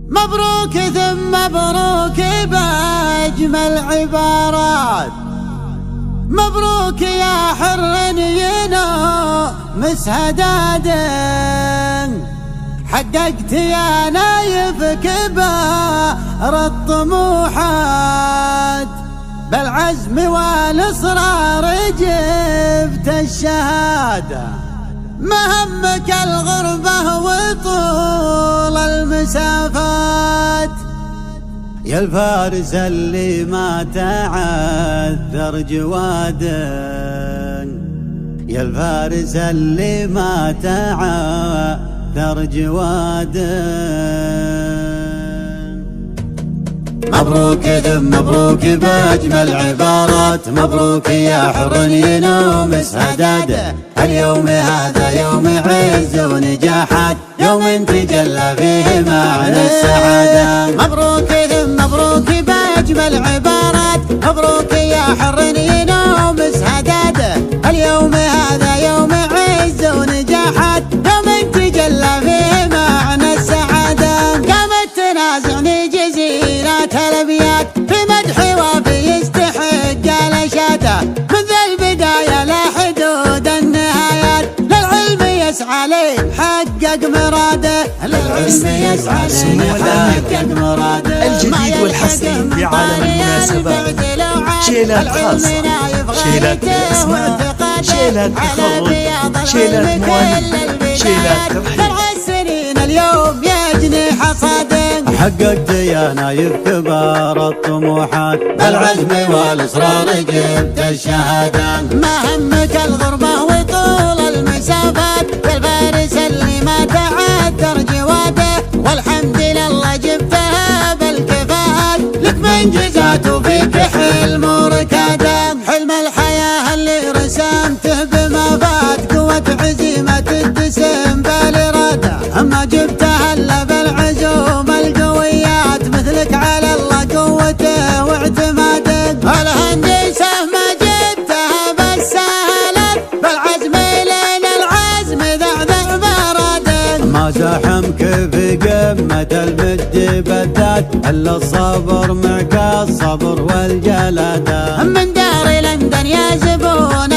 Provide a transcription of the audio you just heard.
مبروك ثم مبروك بأجمل عبارات. مبروك يا حر ينومس هداد، حققت يا نايف كبار الطموحات، بالعزم والإصرار جبت الشهادة. مهمك الغربة وطول المسافات، يا الفارس اللي ما تعثر جواده، يا الفارس اللي ما تعثر جواده. مبروك ثم مبروك بأجمل عبارات. مبروك يا حر ينومس هداده، اليوم هذا يوم عز ونجاحات، يوم تجلى فيه معنى السعادة. مبروك ثم مبروك بأجمل عبارات. مبروك يا حر ينومس هداده، اليوم هذا يوم عز ونجاحات، يوم تجلى فيه معنى السعادة. قامت تنازعني جزيرات الأبيات في مدحي وفي يستحق الأشادة، من ذا البداية لحدود النهايات، للعلم يسعى ليحقق مراده، للعلم يسعى ليحقق مراده. الجديد والحصري في عالم المناسبات، شيلات خاصة، شيلات الأسماء، شيلات تخرج، شيلات مواليد، شيلات ترحيب. السنين اليوم يجني حصاده، حققت يا نايف كبار الطموحات، بالعزم والإصرار جبت الشهادة. مهمك الغربة وطول المسافات، بالفارس اللي ما تعثر جواده، والحمد لله جبتها بالكفاءات، لك منجزات وفيك حلم وركاده. حلم الحياة اللي رسمته بما فات، قوة عزيمة تتسم بالإرادة، أما جبتها إلا بالعزوم القويات، مثلك على الله قوته واعتمادك. الهندسة ما جبتها بس سهلت، بالعزم لين العزم ذعذع برادك. ما زحمك في قمة المجد بالذات، إلا الصبر معك الصبر والجلادة. من دار لندن يا زبون